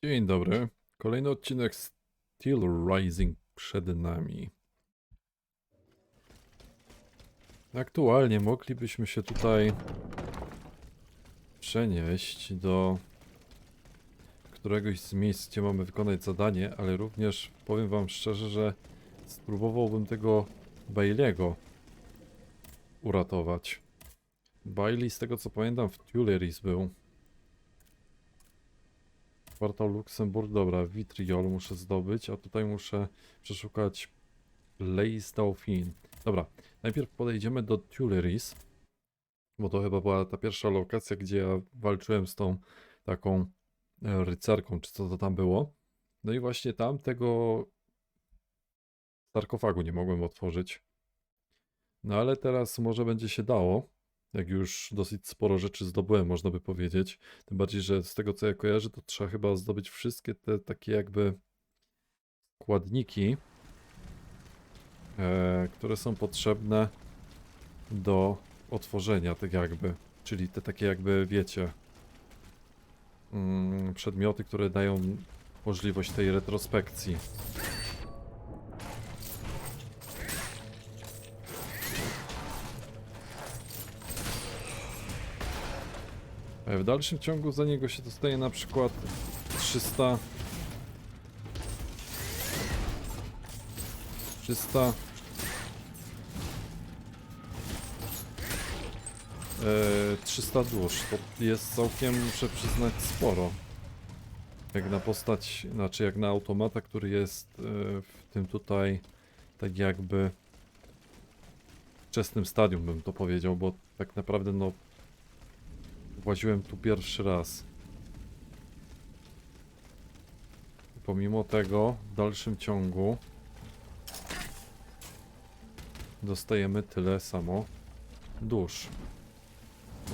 Dzień dobry. Kolejny odcinek Steelrising przed nami. Aktualnie moglibyśmy się tutaj przenieść do któregoś z miejsc, gdzie mamy wykonać zadanie, ale również powiem wam szczerze, że spróbowałbym tego Bailly'ego uratować. Bailey, z tego co pamiętam, w Tuileries był. Kwartał Luksemburg, dobra, Vitriol muszę zdobyć, a tutaj muszę przeszukać Les Dauphine. Dobra, najpierw podejdziemy do Tuileries, bo to chyba była ta pierwsza lokacja, gdzie ja walczyłem z tą taką rycerką, czy co to tam było. No i właśnie tam tego sarkofagu nie mogłem otworzyć. No ale teraz może będzie się dało, jak już dosyć sporo rzeczy zdobyłem, można by powiedzieć. Tym bardziej, że z tego co ja kojarzę, to trzeba chyba zdobyć wszystkie te takie jakby składniki, które są potrzebne do otworzenia tak jakby. Czyli te takie jakby, wiecie, przedmioty, które dają możliwość tej retrospekcji. W dalszym ciągu za niego się dostaje na przykład 300 300 dusz. To jest całkiem, muszę przyznać, sporo. Jak na postać, znaczy jak na automata, który jest w tym tutaj tak jakby wczesnym stadium, bym to powiedział, bo tak naprawdę no właziłem tu pierwszy raz. Pomimo tego w dalszym ciągu dostajemy tyle samo dusz.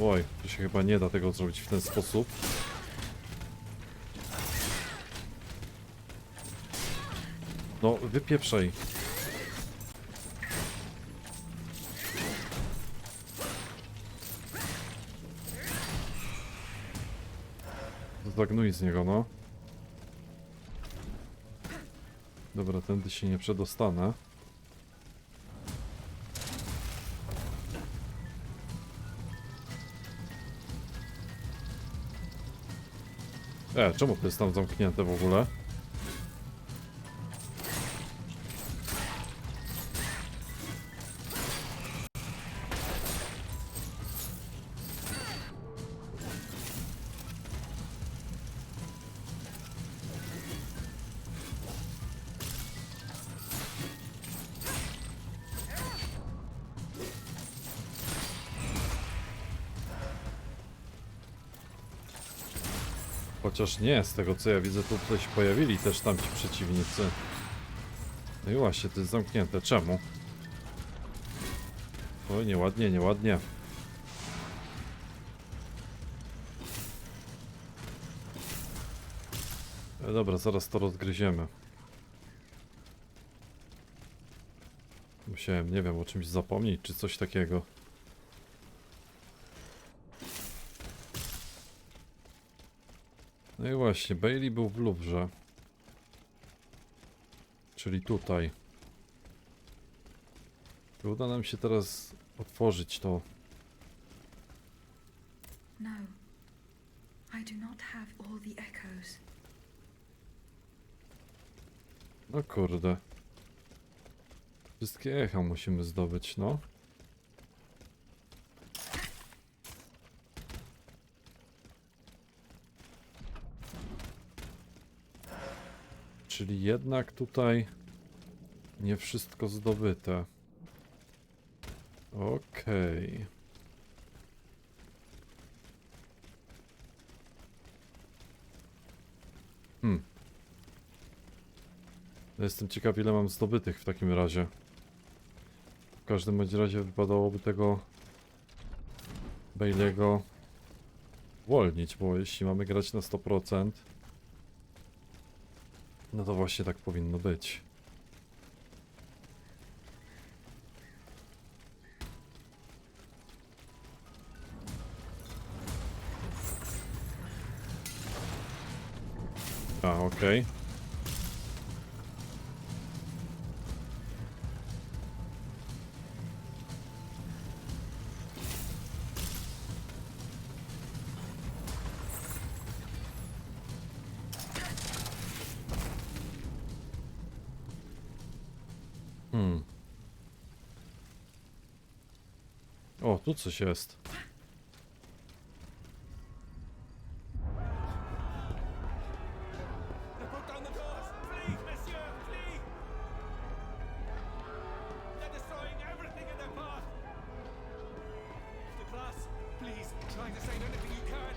Oj, to się chyba nie da tego zrobić w ten sposób. No, wypieprzaj. Zagnój z niego, no. Dobra, tędy się nie przedostanę. Czemu to jest tam zamknięte w ogóle? Chociaż nie, z tego co ja widzę, to tutaj się pojawili też tamci przeciwnicy. No i właśnie, to jest zamknięte. Czemu? Oj, nieładnie, nieładnie. Dobra, zaraz to rozgryziemy. Musiałem, nie wiem, o czymś zapomnieć, czy coś takiego. No i właśnie, Bailey był w Louvre. Czyli tutaj. I uda nam się teraz otworzyć to. No, I do not have all the echoes. No kurde. Wszystkie echa musimy zdobyć, no. Czyli jednak tutaj nie wszystko zdobyte. Okej. Jestem ciekaw, ile mam zdobytych w takim razie. W każdym bądź razie wypadałoby tego Bailly'ego uwolnić, bo jeśli mamy grać na 100%, no to właśnie tak powinno być. A, okej. O, tu coś jest. They broke down the doors! Flee, Monsieur! Flee! They're destroying everything in their path! Mr. Class, please, try to save anything you can!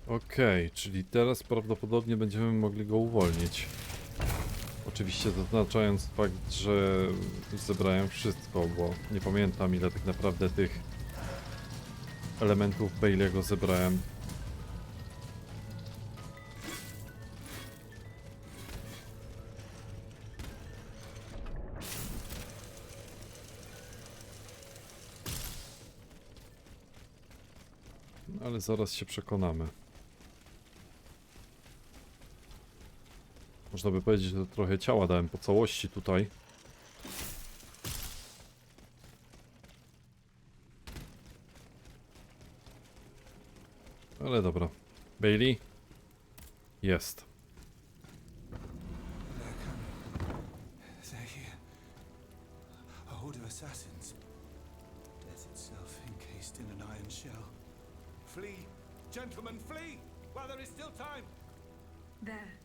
Okej, czyli teraz prawdopodobnie będziemy mogli go uwolnić. Oczywiście zaznaczając fakt, że zebrałem wszystko, bo nie pamiętam ile tak naprawdę tych elementów Bailly'ego zebrałem. Ale zaraz się przekonamy. Można by powiedzieć, że trochę ciała dałem po całości tutaj. Ale dobra. Bailey? Jest. They're here. A horde of assassins. Death itself encased in an iron shell. Flee! Gentlemen, flee! While there is still time! There.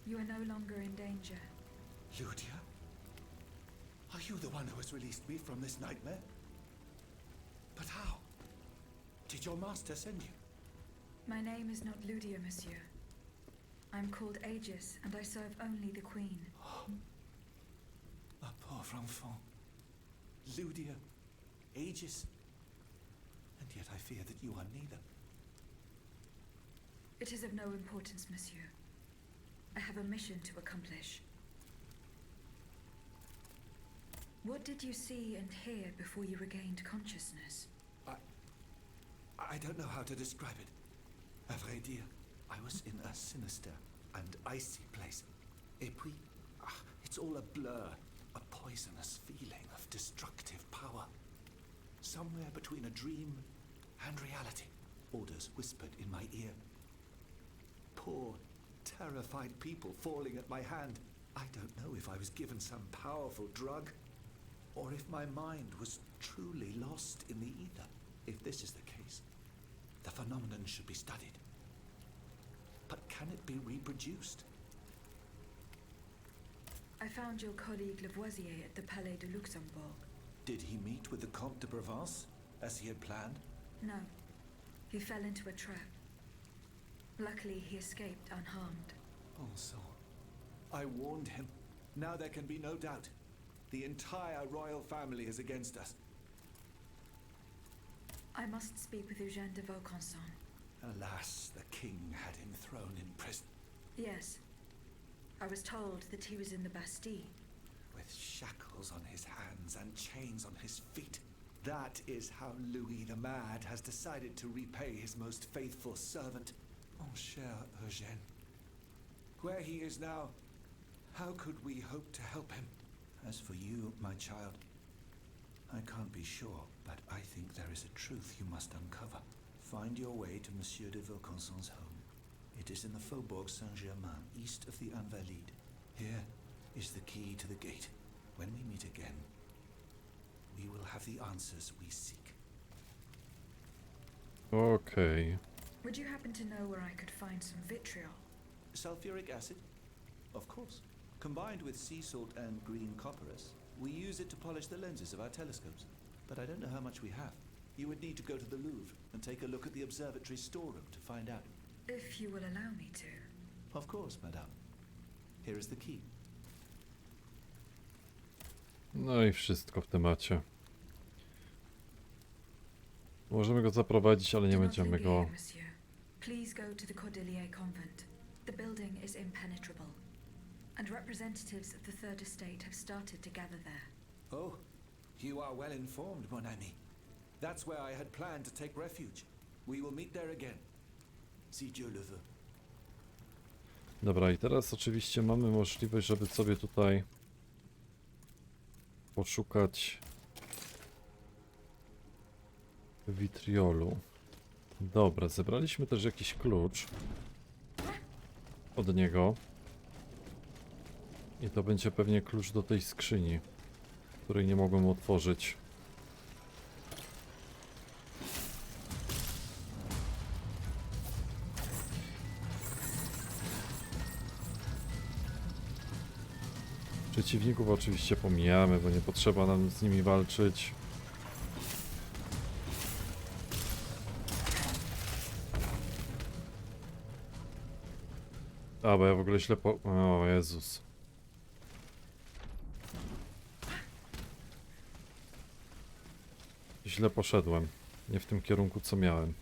You are no longer in danger. Ludia? Are you the one who has released me from this nightmare? But how? Did your master send you? My name is not Ludia, Monsieur. I'm called Aegis, and I serve only the Queen. A pauvre enfant. Ludia. Aegis. And yet I fear that you are neither. It is of no importance, Monsieur. I have a mission to accomplish. What did you see and hear before you regained consciousness? I don't know how to describe it. À vrai dire, I was in a sinister and icy place. Et puis, it's all a blur, a poisonous feeling of destructive power. Somewhere between a dream and reality. Orders whispered in my ear. Poor, terrified people falling at my hand. I don't know if I was given some powerful drug, or if my mind was truly lost in the ether. If this is the case, the phenomenon should be studied. But can it be reproduced? I found your colleague Lavoisier at the Palais de Luxembourg. Did he meet with the Comte de Provence, as he had planned? No. He fell into a trap. Luckily, he escaped unharmed. Also, I warned him. Now there can be no doubt. The entire royal family is against us. I must speak with Eugène de Vaucanson. Alas, the king had him thrown in prison. Yes. I was told that he was in the Bastille. With shackles on his hands and chains on his feet. That is how Louis the Mad has decided to repay his most faithful servant. Mon cher Eugène. Where he is now, how could we hope to help him? As for you, my child, I can't be sure, but I think there is a truth you must uncover. Find your way to Monsieur de Vaucanson's home. It is in the Faubourg Saint-Germain, east of the Invalides. Here is the key to the gate. When we meet again, we will have the answers we seek. Okej. Would you happen to know where I could find some vitriol? Sulfuric acid? Of course. Combined with sea salt and green copperas, we use it to polish the lenses of our telescopes. But I don't know how much we have. You would need to go to the Louvre and take a look at the observatory storeroom to find out. If you will allow me to. Of course, madame. Here is the key. No i wszystko w temacie. Możemy go zaprowadzić, ale nie Do not będziemy linger go here, Monsieur. Please go to the Cordelier convent. The building is impenetrable, and representatives of the Third Estate have started to gather there. Oh, you are well informed, mon ami. That's where I had planned to take refuge. We will meet there again, si Dieu le veut. Dobra, i teraz oczywiście mamy możliwość, żeby sobie tutaj poszukać witriolu. Dobra, zebraliśmy też jakiś klucz od niego. I to będzie pewnie klucz do tej skrzyni, której nie mogłem otworzyć. Przeciwników oczywiście pomijamy, bo nie potrzeba nam z nimi walczyć. A, bo ja w ogóle źle O Jezus. Źle poszedłem. Nie w tym kierunku, co miałem.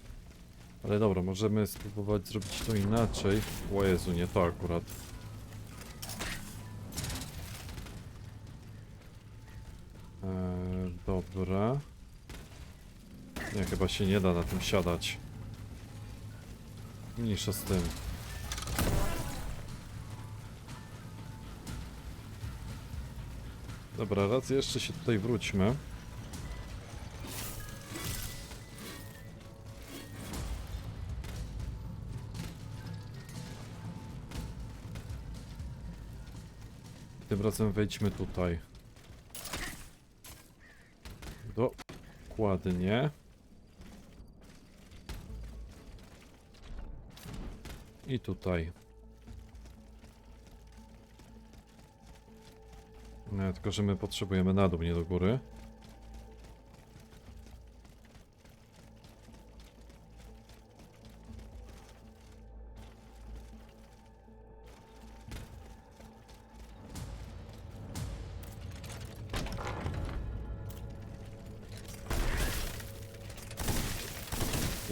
Ale dobra, możemy spróbować zrobić to inaczej. O Jezu, nie to akurat. Dobra. Nie, chyba się nie da na tym siadać. Mniejsza z tym. Dobra, raz jeszcze się tutaj wróćmy. Tym razem wejdźmy tutaj. Dokładnie. I tutaj. No, tylko że my potrzebujemy na dół, nie do góry.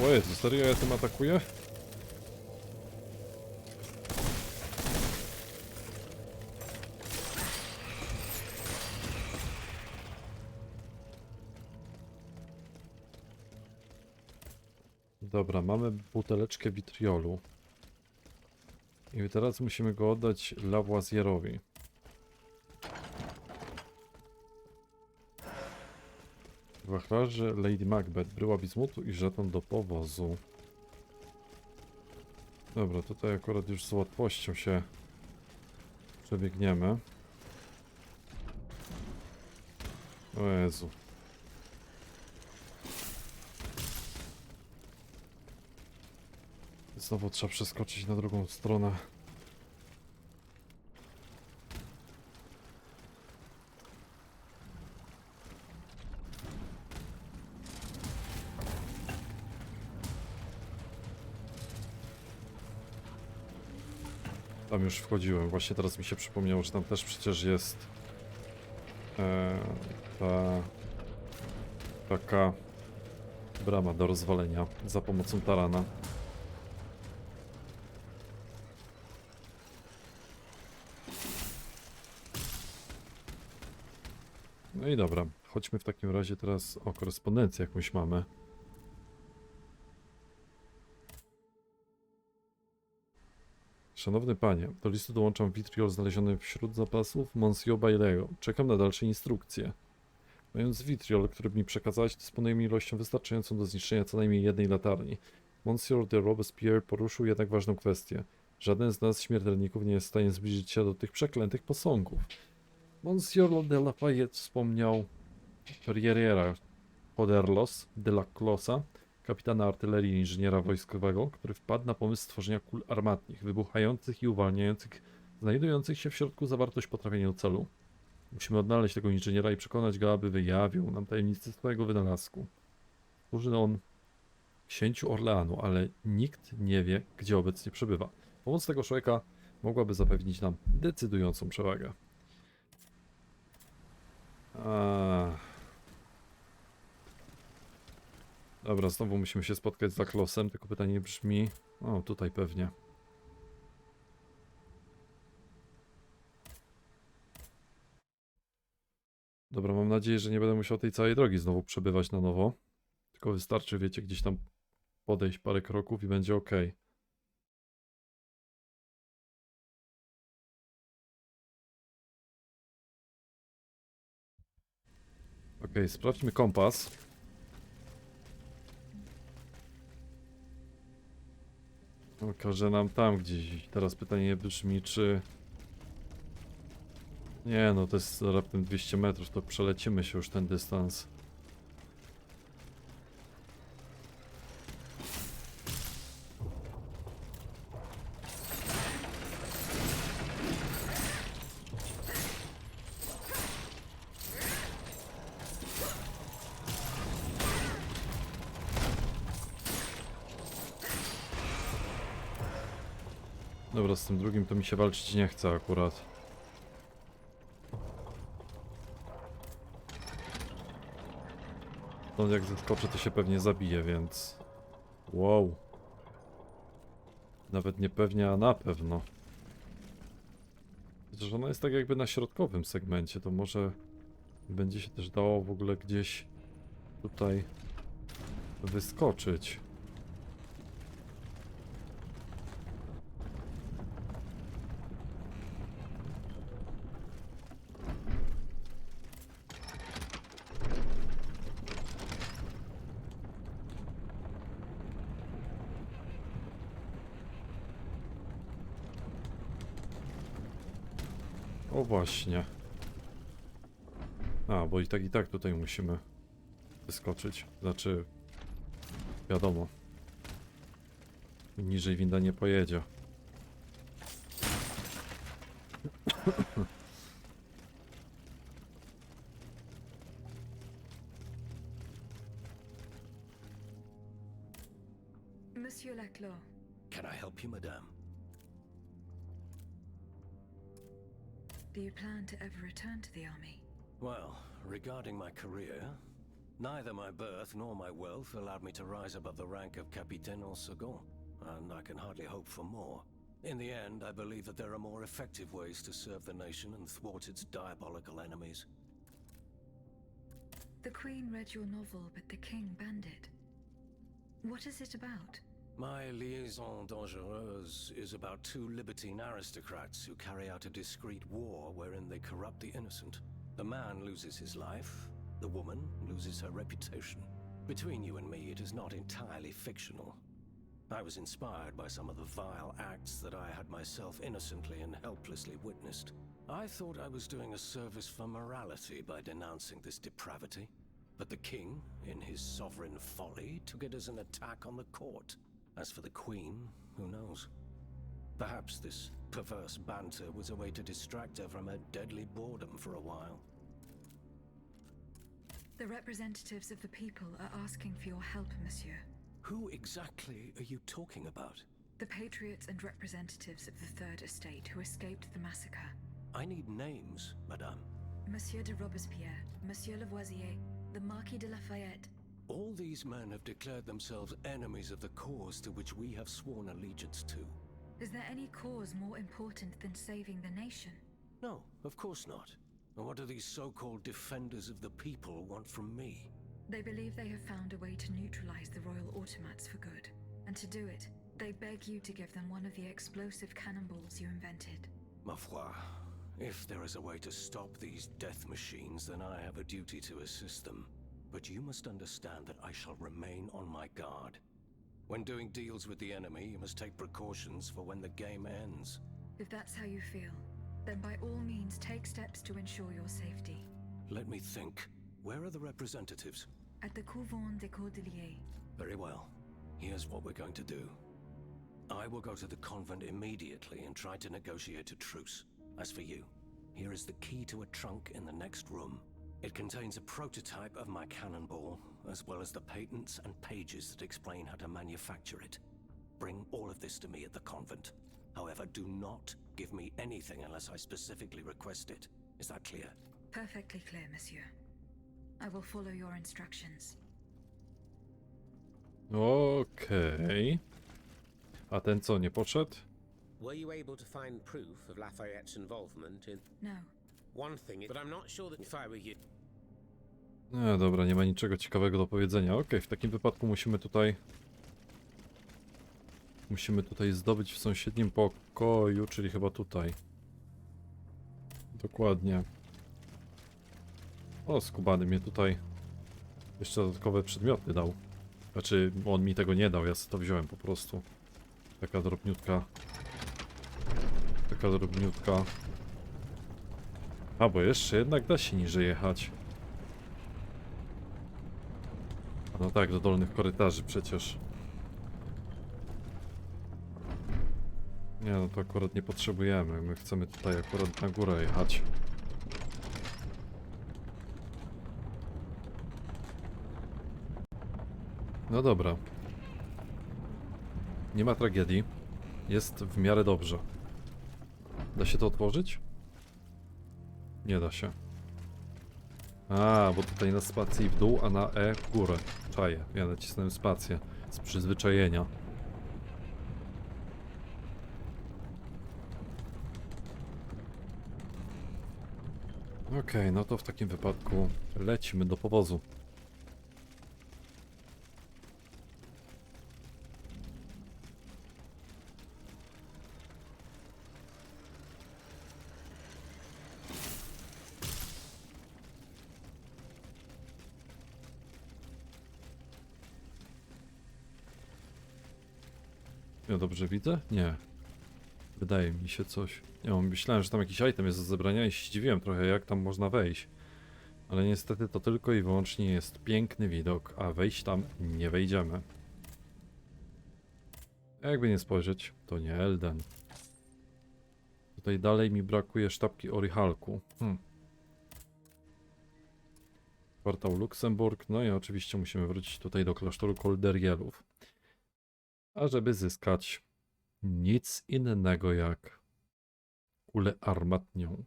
O Jezu, serio ja tym atakuję? Dobra, mamy buteleczkę witriolu. I teraz musimy go oddać Lavoisierowi. Wachlarze Lady Macbeth, bryła bizmutu i żeton do powozu. Dobra, tutaj akurat już z łatwością się przebiegniemy. O Jezu. Znowu trzeba przeskoczyć na drugą stronę. Tam już wchodziłem. Właśnie teraz mi się przypomniało, że tam też przecież jest taka brama do rozwalenia za pomocą tarana. No i dobra, chodźmy w takim razie teraz o korespondencję jakąś mamy. Szanowny panie, do listu dołączam witriol znaleziony wśród zapasów Monsieur Bailly'ego. Czekam na dalsze instrukcje. Mając witriol, który mi przekazałeś, dysponujemy ilością wystarczającą do zniszczenia co najmniej jednej latarni. Monsieur de Robespierre poruszył jednak ważną kwestię. Żaden z nas, śmiertelników, nie jest w stanie zbliżyć się do tych przeklętych posągów. Monsieur de Lafayette wspomniał Perriera Poderlos de Laclosa, kapitana artylerii i inżyniera wojskowego, który wpadł na pomysł stworzenia kul armatnich, wybuchających i uwalniających, znajdujących się w środku zawartość po trafieniu celu. Musimy odnaleźć tego inżyniera i przekonać go, aby wyjawił nam tajemnicę swojego wynalazku. Służy on księciu Orleanu, ale nikt nie wie, gdzie obecnie przebywa. Pomoc tego człowieka mogłaby zapewnić nam decydującą przewagę. Dobra, znowu musimy się spotkać z Laclosem, tylko pytanie brzmi... O, tutaj pewnie. Dobra, mam nadzieję, że nie będę musiał tej całej drogi znowu przebywać na nowo. Tylko wystarczy, wiecie, gdzieś tam podejść parę kroków i będzie ok. Ok, sprawdźmy kompas. Okaże nam tam gdzieś. Teraz pytanie brzmi, czy... Nie, no to jest raptem 200 metrów, to przelecimy się już ten dystans. Dobra, z tym drugim to mi się walczyć nie chce akurat. Stąd jak zeskoczę, to się pewnie zabije, więc... Wow. Nawet nie pewnie, a na pewno. Chociaż ona jest tak jakby na środkowym segmencie, to może będzie się też dało w ogóle gdzieś tutaj wyskoczyć. O właśnie. A, bo i tak tutaj musimy wyskoczyć. Znaczy, wiadomo. Niżej winda nie pojedzie. Monsieur Laclosa, Can I help you, madame? do you plan to ever return to the army? Well, regarding my career, neither my birth nor my wealth allowed me to rise above the rank of capitaine en second, and I can hardly hope for more. In the end, I believe that there are more effective ways to serve the nation and thwart its diabolical enemies. The Queen read your novel, but the King banned it. What is it about? My liaison dangereuse is about two libertine aristocrats who carry out a discreet war wherein they corrupt the innocent. The man loses his life, the woman loses her reputation. Between you and me, it is not entirely fictional. I was inspired by some of the vile acts that I had myself innocently and helplessly witnessed. I thought I was doing a service for morality by denouncing this depravity. But the king, in his sovereign folly, took it as an attack on the court. As for the queen, who knows? Perhaps this perverse banter was a way to distract her from her deadly boredom for a while. The representatives of the people are asking for your help, Monsieur. Who exactly are you talking about? The patriots and representatives of the Third Estate who escaped the massacre. I need names, madame. Monsieur de Robespierre, Monsieur Lavoisier, the Marquis de Lafayette. All these men have declared themselves enemies of the cause to which we have sworn allegiance to. Is there any cause more important than saving the nation? No, of course not. And what do these so-called defenders of the people want from me? They believe they have found a way to neutralize the royal automats for good. And to do it, they beg you to give them one of the explosive cannonballs you invented. Ma foi, if there is a way to stop these death machines, then I have a duty to assist them. But you must understand that I shall remain on my guard. When doing deals with the enemy, you must take precautions for when the game ends. If that's how you feel, then by all means take steps to ensure your safety. Let me think. Where are the representatives? At the Couvent des Cordeliers. Very well. Here's what we're going to do. I will go to the convent immediately and try to negotiate a truce. As for you, here is the key to a trunk in the next room. It contains a prototype of my cannonball, as well as the patents and pages that explain how to manufacture it. Bring all of this to me at the convent. However, do not give me anything unless I specifically request it. Is that clear? Perfectly clear, Monsieur. I will follow your instructions. Okej. A ten co, nie podszedł? Were you able to find proof of Lafayette's involvement in... No. One thing, but I'm not sure that if I were you... No dobra, nie ma niczego ciekawego do powiedzenia. Okej, w takim wypadku musimy tutaj... zdobyć w sąsiednim pokoju, czyli chyba tutaj. Dokładnie. O, skubany mnie tutaj jeszcze dodatkowe przedmioty dał. Znaczy, on mi tego nie dał, ja sobie to wziąłem po prostu. Taka drobniutka. Taka drobniutka. A, bo jeszcze jednak da się niżej jechać. No tak, do dolnych korytarzy przecież. Nie, no to akurat nie potrzebujemy. My chcemy tutaj akurat na górę jechać. No dobra. Nie ma tragedii. Jest w miarę dobrze. Da się to otworzyć? Nie da się. A, bo tutaj na spacji w dół, a na E w górę. Czaję. Ja nacisnąłem spację. Z przyzwyczajenia. Okej, no to w takim wypadku lecimy do powozu. Ja dobrze widzę? Nie. Wydaje mi się coś. Nie wiem, myślałem, że tam jakiś item jest do zebrania i się zdziwiłem trochę, jak tam można wejść. Ale niestety to tylko i wyłącznie jest piękny widok, a wejść tam nie wejdziemy. Jakby nie spojrzeć, to nie Elden. Tutaj dalej mi brakuje sztabki Orichalku. Kwartał Luksemburg, no i oczywiście musimy wrócić tutaj do klasztoru Kolderielów. A żeby zyskać nic innego jak kulę armatnią.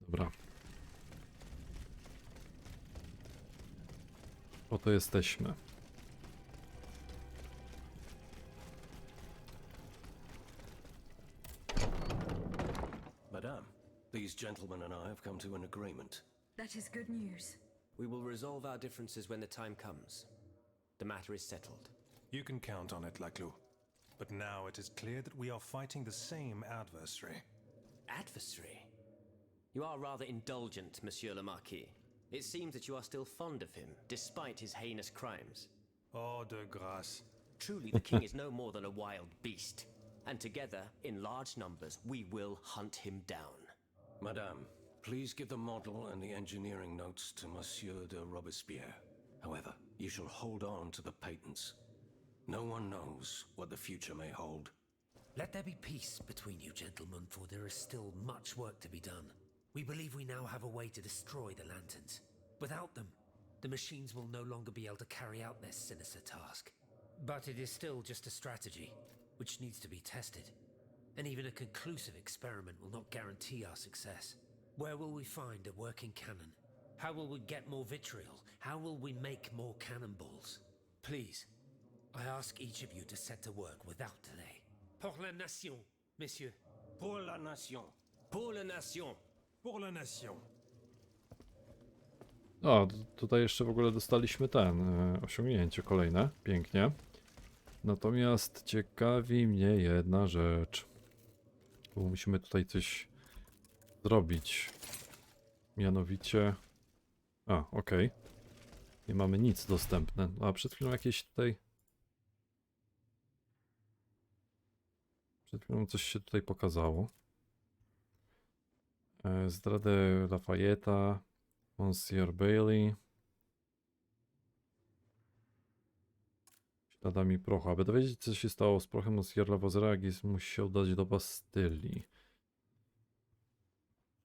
Dobra. Oto jesteśmy. Madame, these gentlemen and I have come to an agreement. That is good news. We will resolve our differences when the time comes. The matter is settled. You can count on it, Laclosa. But now it is clear that we are fighting the same adversary. Adversary? You are rather indulgent, Monsieur le Marquis. It seems that you are still fond of him, despite his heinous crimes. Oh, de grâce. Truly, the king is no more than a wild beast. And together, in large numbers, we will hunt him down. Madame, please give the model and the engineering notes to Monsieur de Robespierre. However, you shall hold on to the patents. No one knows what the future may hold. Let there be peace between you, gentlemen, for there is still much work to be done. We believe we now have a way to destroy the lanterns. Without them, the machines will no longer be able to carry out their sinister task. But it is still just a strategy, which needs to be tested. And even a conclusive experiment will not guarantee our success. Where will we find a working cannon? How will we get more vitriol? How will we make more cannonballs? Please, I ask each of you to set to work without delay. Pour la nation, messieurs. Pour la nation. Pour la nation! Pour la nation. O, tutaj jeszcze w ogóle dostaliśmy osiągnięcie kolejne. Pięknie. Natomiast ciekawi mnie jedna rzecz. Bo musimy tutaj coś zrobić. Mianowicie... A, okej. Nie mamy nic dostępne. A przed chwilą jakieś tutaj... Przed chwilą coś się tutaj pokazało. Zdradę Lafayette'a, Monsieur Bailey. Śladami prochu. Aby dowiedzieć, co się stało z prochem Monsieur Lavoisier, musi się udać do Bastylii.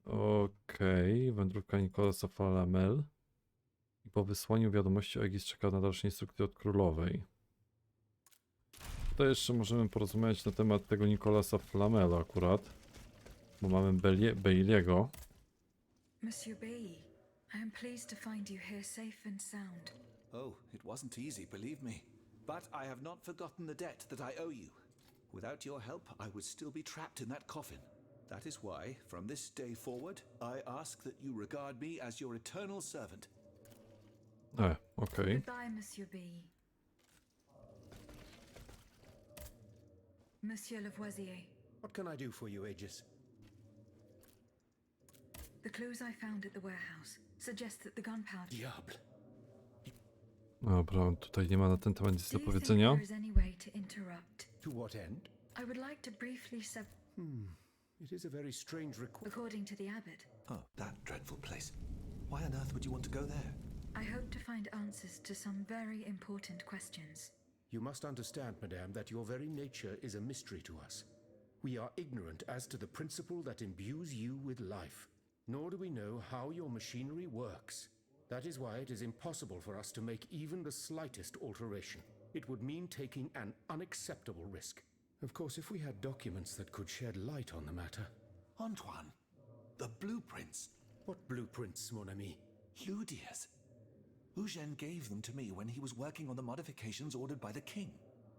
Okej, wędrówka Nicolasa Flamel. I po wysłaniu wiadomości Aegis czeka na dalsze instrukcje od królowej. Tutaj jeszcze możemy porozmawiać na temat tego Nicolasa Flamela akurat. Bo mamy Bailly'ego. Monsieur Bailly, I am pleased to find you here safe and sound. Oh, it wasn't easy, believe me. But I have not forgotten the debt that I owe you. Without your help, I would still be trapped in that coffin. That is why, from this day forward, I ask that you regard me as your eternal servant. Okej. Goodbye, Monsieur B. Monsieur Lavoisier, What can I do for you, Aegis? the clues I found at the warehouse suggest that the gunpowder... Diable. Dobra, tutaj nie ma na ten temat nic Do do you think powiedzenia. there is any way to interrupt? To what end? I would like to briefly It is a very strange request. according to the abbot. Oh, that dreadful place. Why on earth would you want to go there? I hope to find answers to some very important questions. You must understand, madame, that your very nature is a mystery to us. We are ignorant as to the principle that imbues you with life, nor do we know how your machinery works. That is why it is impossible for us to make even the slightest alteration. It would mean taking an unacceptable risk. Of course, if we had documents that could shed light on the matter. Antoine, the blueprints. What blueprints, mon ami? Ludia's. Eugène gave them to me when he was working on the modifications ordered by the king.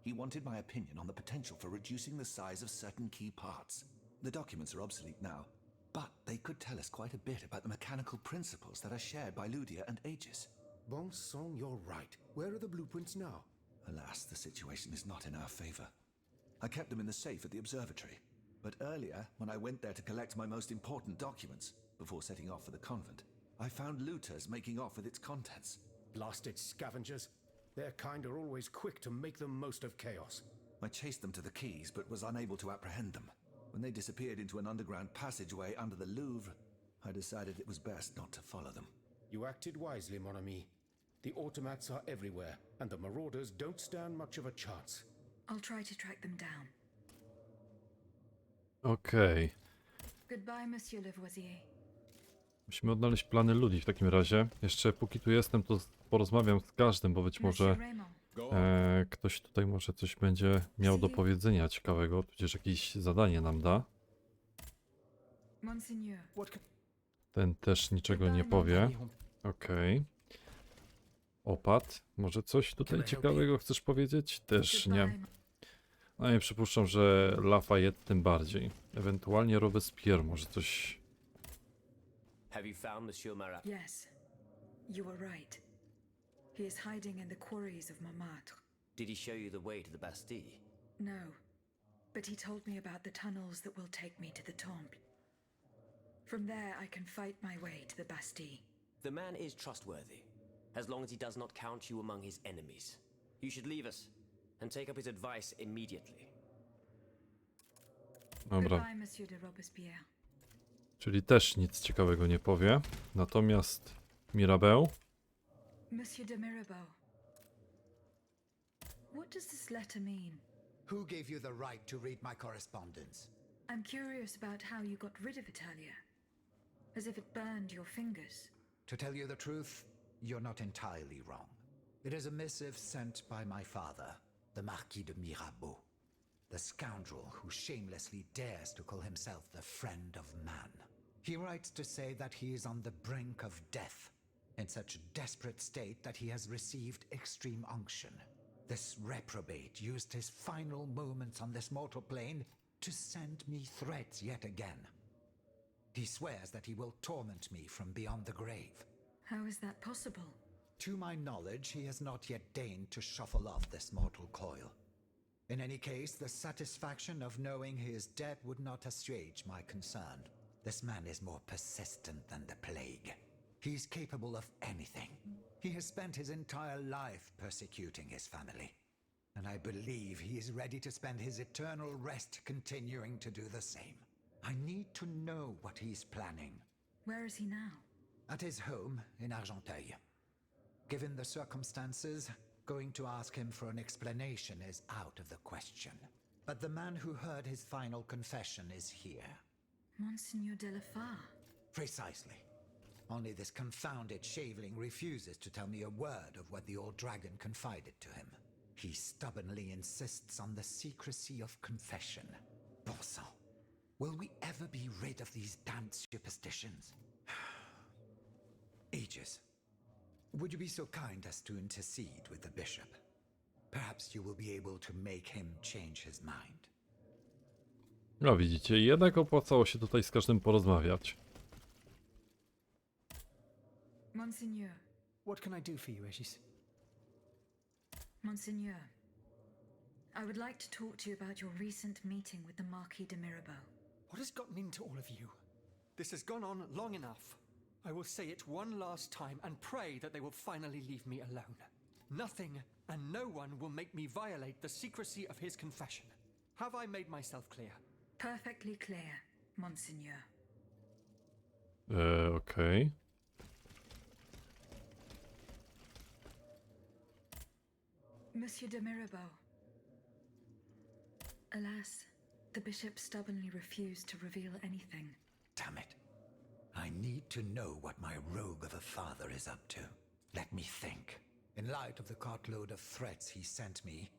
He wanted my opinion on the potential for reducing the size of certain key parts. The documents are obsolete now, but they could tell us quite a bit about the mechanical principles that are shared by Ludia and Aegis. Bon sang, you're right. Where are the blueprints now? Alas, the situation is not in our favor. I kept them in the safe at the observatory, but earlier, when I went there to collect my most important documents, before setting off for the convent, I found looters making off with its contents. Blasted scavengers. Their kind are always quick to make the most of chaos. I chased them to the quays, but was unable to apprehend them. When they disappeared into an underground passageway under the Louvre, I decided it was best not to follow them. You acted wisely, mon ami. The automats are everywhere, and the marauders don't stand much of a chance. I'll try to track them down. Okej. Goodbye, Monsieur Lavoisier. Musimy odnaleźć plany ludzi w takim razie. Jeszcze póki tu jestem, to porozmawiam z każdym, bo być może Monsieur Raymond, ktoś tutaj może coś będzie miał do powiedzenia ciekawego, tudzież jakieś zadanie nam da. Monseigneur, Ten też niczego nie powie. Okej. Opat, może coś tutaj ciekawego chcesz powiedzieć? Też nie. goodbye, No i przypuszczam, że Lafayette tym bardziej. Ewentualnie Robespierre, może coś... Have you found Monsieur Marat? Yes, you were right. He is hiding in the quarries of Montmartre. Did he show you the way to the Bastille? No, but he told me about the tunnels that will take me to the Temple. From there, I can fight my way to the Bastille. The man is trustworthy, as long as he does not count you among his enemies. You should leave us and take up his advice immediately. Dobra, Goodbye, Monsieur de Robespierre. czyli też nic ciekawego nie powie. Natomiast Mirabel... Monsieur de Mirabeau. What does this letter mean? Who gave you the right to read my correspondence? I'm curious about how you got rid of it earlier. As if it burned your fingers. To tell you the truth, you're not entirely wrong. It is a missive sent by my father, the Marquis de Mirabeau, the scoundrel who shamelessly dares to call himself the friend of man. He writes to say that he is on the brink of death, in such a desperate state that he has received extreme unction. This reprobate used his final moments on this mortal plane to send me threats yet again. He swears that he will torment me from beyond the grave. How is that possible? To my knowledge, he has not yet deigned to shuffle off this mortal coil. In any case, the satisfaction of knowing he is dead would not assuage my concern. This man is more persistent than the plague. He is capable of anything. He has spent his entire life persecuting his family. And I believe he is ready to spend his eternal rest continuing to do the same. I need to know what he's planning. Where is he now? At his home in Argenteuil. Given the circumstances, going to ask him for an explanation is out of the question. But the man who heard his final confession is here. Monseigneur de la Fare. Precisely. Only this confounded shaveling refuses to tell me a word of what the old dragon confided to him. He stubbornly insists on the secrecy of confession. Bon sang. Will we ever be rid of these damned superstitions? Ages. Would you be so kind as to intercede with the bishop? Perhaps you will be able to make him change his mind. No widzicie, jednak opłacało się tutaj z każdym porozmawiać. Monseigneur. What can I do for you, Regis? Monseigneur, I would like to talk to you about your recent meeting with the Marquis de Mirabeau. What has gotten into all of you? This has gone on long enough. I will say it one last time and pray that they will finally leave me alone. Nothing and no one will make me violate the secrecy of his confession. Have I made myself clear? Perfectly clear, Monseigneur. Okej. Monsieur de Mirabeau. Alas, the bishop stubbornly refused to reveal anything. Damn it. I need to know what my rogue of a father is up to. Let me think. In light of the cartload of threats he sent me,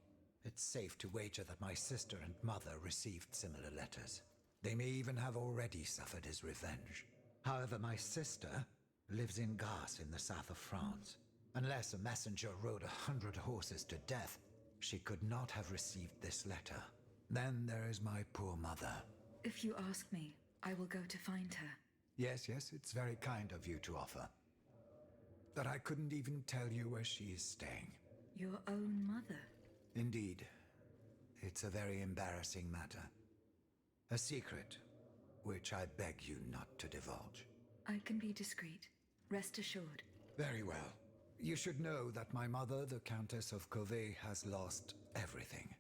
it's safe to wager that my sister and mother received similar letters. They may even have already suffered his revenge. However, my sister lives in Garce in the south of France. Unless a messenger rode 100 horses to death, she could not have received this letter. Then there is my poor mother. If you ask me, I will go to find her. Yes, it's very kind of you to offer. But I couldn't even tell you where she is staying. Your own mother? Indeed. It's a very embarrassing matter. A secret, which I beg you not to divulge. I can be discreet. Rest assured. Very well. You should know that my mother, the Countess of Covey, has lost everything.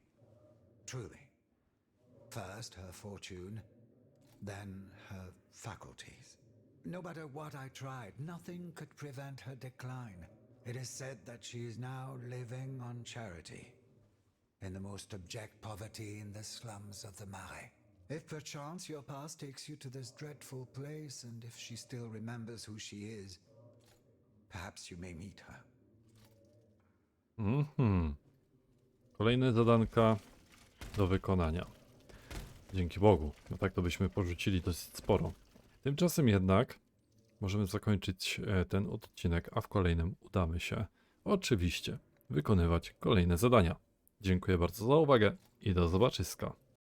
Truly. First her fortune, then her faculties. No matter what I tried, nothing could prevent her decline. It is said that she is now living on charity, in the most abject poverty in the slums of the Marais. If perchance your past takes you to this dreadful place, and if she still remembers who she is, perhaps you may meet her. Kolejne zadanka do wykonania. Dzięki Bogu. No tak to byśmy porzucili dosyć sporo. Tymczasem jednak możemy zakończyć ten odcinek, a w kolejnym udamy się oczywiście wykonywać kolejne zadania. Dziękuję bardzo za uwagę i do zobaczyska.